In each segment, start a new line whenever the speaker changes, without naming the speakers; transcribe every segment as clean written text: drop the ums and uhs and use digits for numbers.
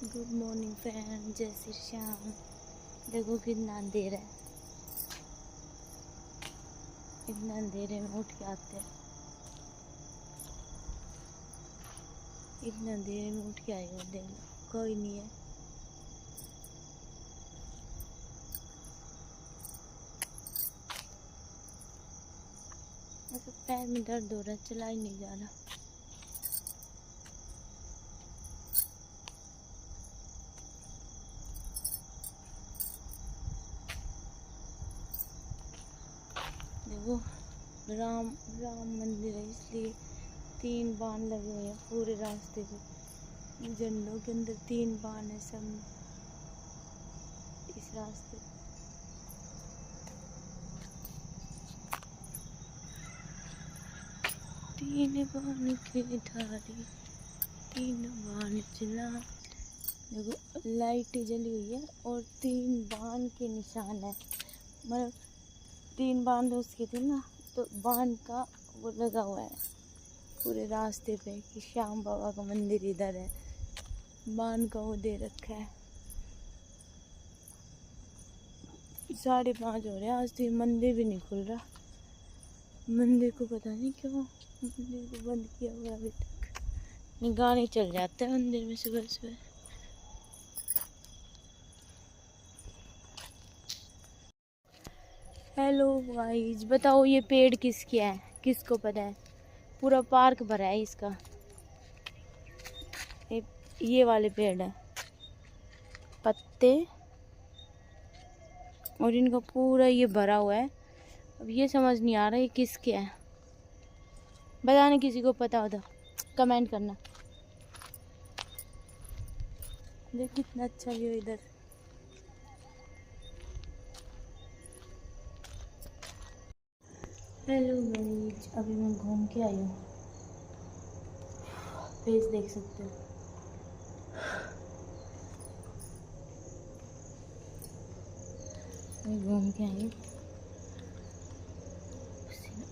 Good morning friend, जय श्री श्याम। देखो कितना अंधेरा है, इतना अंधेरे में उठ के आते हैं, इतना अंधेरे में उठ के आए हो। देख लो कोई नहीं है। मतलब पैर में दर्द हो रहा है, चला ही नहीं जा रहा। देखो राम राम मंदिर है, इसलिए 3 बाण लगे हुए हैं पूरे रास्ते पे। झंडों के अंदर 3 बाण है सब इस रास्ते। 3 बाण की धारी, 3 बाण चला। देखो लाइट जली हुई है और 3 बाण के निशान है। मतलब 3 बाण उसके थे ना, तो बाण का वो लगा हुआ है पूरे रास्ते पे कि श्याम बाबा का मंदिर इधर है। बाण का वो दे रखा है। 5:30 हो रहे हैं, आज तो ये मंदिर भी नहीं खुल रहा। मंदिर को पता नहीं क्यों मंदिर को बंद किया हुआ अभी तक। गाने चल जाते हैं मंदिर में सुबह सुबह। हेलो गाइस, बताओ ये पेड़ किसकी है, किसको पता है? पूरा पार्क भरा है इसका। ये वाले पेड़ है, पत्ते और इनका पूरा ये भरा हुआ है। अब ये समझ नहीं आ रहा ये किसके है। बताने किसी को पता हो तो कमेंट करना। देख कितना अच्छा व्यू इधर। हेलो गाइस, अभी मैं घूम के आई हूँ। फेस देख सकते हो। मैं घूम के आई हूँ।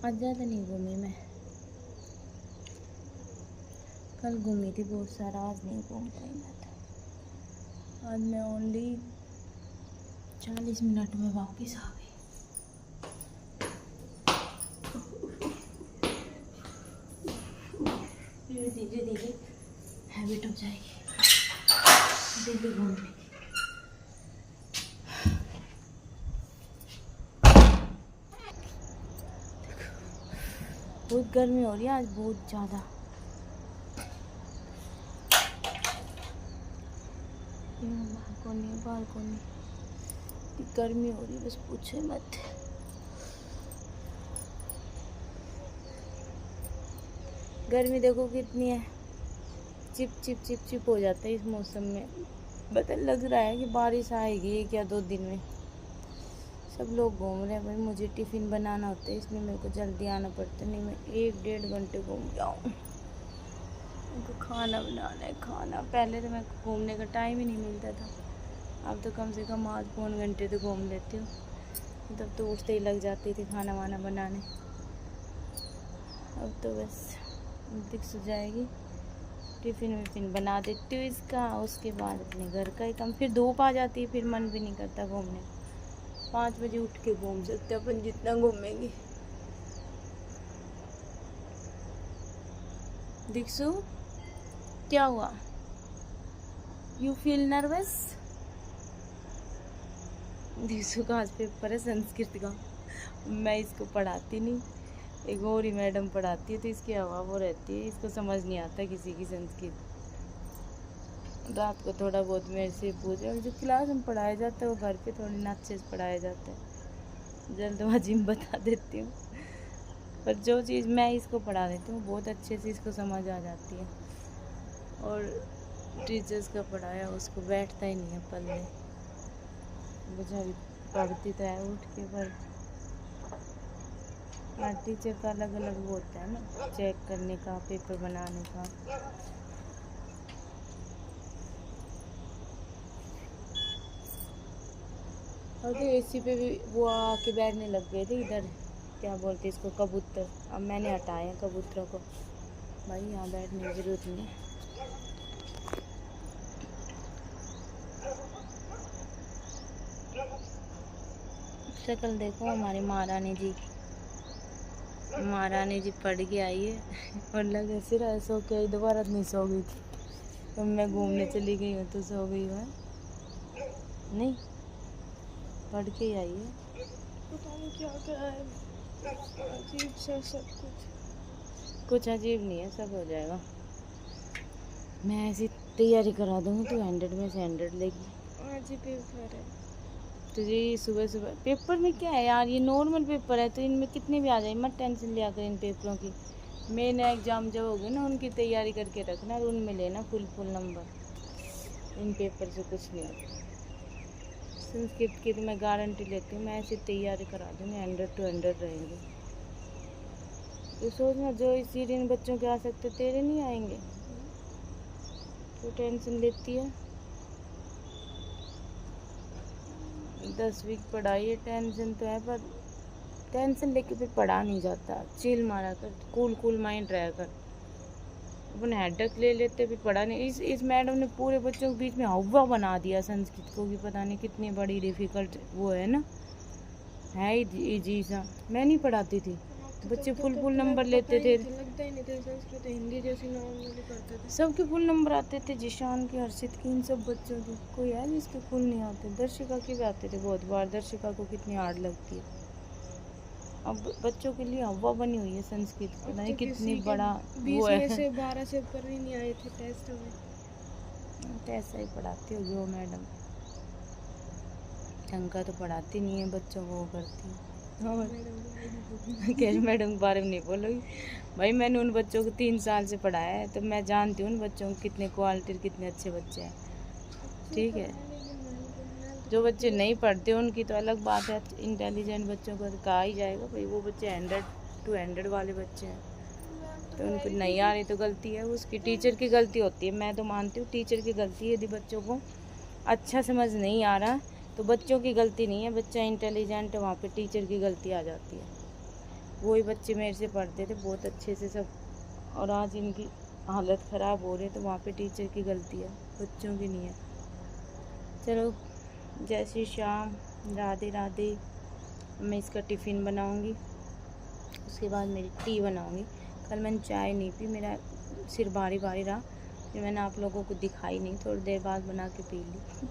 आज ज़्यादा नहीं घूमी मैं, कल घूमी थी बहुत सारा, आज नहीं घूम पाई मैं तो। आज मैं ओनली 40 मिनट में वापस आ गई। धीरे धीरे हैबिट हो जाएगी डेली घूमने की। बहुत गर्मी हो रही है आज, बहुत ज़्यादा। बालकोनी गर्मी हो रही है, बस पूछे मत। गर्मी देखो कितनी है, चिप चिप चिप चिप हो जाता है इस मौसम में। बता लग रहा है कि बारिश आएगी 1 या 2 दिन में। सब लोग घूम रहे हैं भाई, मुझे टिफ़िन बनाना होता है इसलिए मेरे को जल्दी आना पड़ता है, नहीं मैं 1-1.5 घंटे घूम जाऊँ। उनको खाना बनाना है। खाना पहले तो मैं घूमने का टाइम ही नहीं मिलता था, अब तो कम से कम आध पौन घंटे तो घूम लेती हूँ। तब तो उठते ही लग जाती थी खाना वाना बनाने। अब तो बस दिक्स हो जाएगी, टिफ़िन विफ़िन बना देती हूँ इसका, उसके बाद अपने घर का ही काम। फिर धूप आ जाती है, फिर मन भी नहीं करता घूमने। 5 बजे उठ के घूम सकते अपन जितना घूमेंगे। दिक्सू क्या हुआ? You feel nervous? दिक्सू का आज पेपर है संस्कृत का। मैं इसको पढ़ाती नहीं, एक और ही मैडम पढ़ाती है, तो इसकी हवा वो रहती है, इसको समझ नहीं आता किसी की संस्कृत। रात को थोड़ा बहुत मेरे से पूछे, जो क्लास में पढ़ाया जाता है वो घर पे थोड़ी ना अच्छे से पढ़ाया जाता है, जल्दबाजी में बता देती हूँ। पर जो चीज़ मैं इसको पढ़ा देती हूँ बहुत अच्छे से इसको समझ आ जाती है। और टीचर्स का पढ़ाया उसको बैठता ही नहीं है पढ़ने। बेचारी पढ़ती तो है उठ के, पर हर टीचर का अलग अलग वो होता है ना, चेक करने का, पेपर बनाने का। और तो एसी पे भी वो आके बैठने लग गए थे इधर, क्या बोलते इसको, कबूतर। अब मैंने हटाया कबूतरों को, भाई यहाँ बैठने की ज़रूरत नहीं है। शक्ल देखो हमारी महारानी जी। महारानी जी पढ़ के आई है और लगे सिर सो के आई, दोबारा नहीं सो गई थी। तो मैं घूमने चली गई हूँ तो सो गई हूँ। नहीं, पढ़ के ही आई है।
पता नहीं क्या करा है, अजीब सा सब
कुछ अजीब नहीं है, सब हो जाएगा। मैं ऐसी तैयारी करा दूँगी, तू 100 में से 100 लेगी।
आज ही पेपर है।
तुझे सुबह सुबह पेपर में क्या है यार, ये नॉर्मल पेपर है तो इनमें कितने भी आ जाए, मत टेंशन लिया कर इन पेपरों की। मेन एग्ज़ाम जब होगी ना उनकी तैयारी करके रखना और उनमें लेना फुल नंबर। इन पेपर से कुछ नहीं होता। संस्कृत की तो मैं गारंटी लेती हूँ, मैं ऐसी तैयारी करा दूँगी 100 to 100 रहेंगे। तो सोचना जो इस सीरियन बच्चों के आ सकते तेरे नहीं आएंगे, तो टेंशन लेती है। 10वीं की पढ़ाई है, टेंशन तो है पर टेंशन लेके फिर पढ़ा नहीं जाता। चिल मारा कर, कूल माइंड रहा कर। अपन हेडक ले लेते फिर पढ़ा नहीं। इस मैडम ने पूरे बच्चों के बीच में हवा बना दिया संस्कृत को, कि पता नहीं कितनी बड़ी डिफ़िकल्ट वो है ना, है इजी सा। मैं नहीं पढ़ाती थी, बच्चे फुल नंबर लेते थे।
लगता ही नहीं था संस्कृत हिंदी जैसी नॉर्मली पढ़ते थे।
सबके फुल नंबर आते थे, जिशान के, हर्षित के, इन सब बच्चों के। कोई है जिसके फुल नहीं आते? दर्शिका के भी आते थे बहुत बार। दर्शिका को कितनी हार्ड लगती है। अब बच्चों के लिए हवा बनी हुई है संस्कृत, पता नहीं कितनी बड़ा वो है।
20 में से 12 से ऊपर ही नहीं आए थे टेस्ट में।
तो ऐसा ही पढ़ाती होगी वो मैडम, ढंग का तो पढ़ाती नहीं है बच्चों को, वो करती है। और कैश मैडम के बारे में नहीं बोलोगी भाई, मैंने उन बच्चों को 3 साल से पढ़ाया है तो मैं जानती हूँ उन बच्चों को कितने क्वालिटी, कितने अच्छे बच्चे हैं। ठीक है, जो बच्चे नहीं पढ़ते उनकी तो अलग बात है। इंटेलिजेंट बच्चों को तो कहा ही जाएगा भाई, वो बच्चे 100 to 100 वाले बच्चे हैं। तो उनको नहीं आ रही तो गलती है उसकी, टीचर की गलती होती है। मैं तो मानती हूँ टीचर की गलती है। यदि बच्चों को अच्छा समझ नहीं आ रहा तो बच्चों की गलती नहीं है, बच्चा इंटेलिजेंट है, वहाँ पे टीचर की गलती आ जाती है। वही बच्चे मेरे से पढ़ते थे बहुत अच्छे से सब, और आज इनकी हालत ख़राब हो रही है, तो वहाँ पे टीचर की गलती है, बच्चों की नहीं है। चलो, जय श्री श्याम, राधे राधे। मैं इसका टिफ़िन बनाऊँगी, उसके बाद मेरी टी बनाऊँगी। कल मैंने चाय नहीं पी, मेरा सिर भारी रहा, फिर मैंने आप लोगों को दिखाई नहीं, थोड़ी देर बाद बना के पी ली।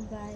बाय।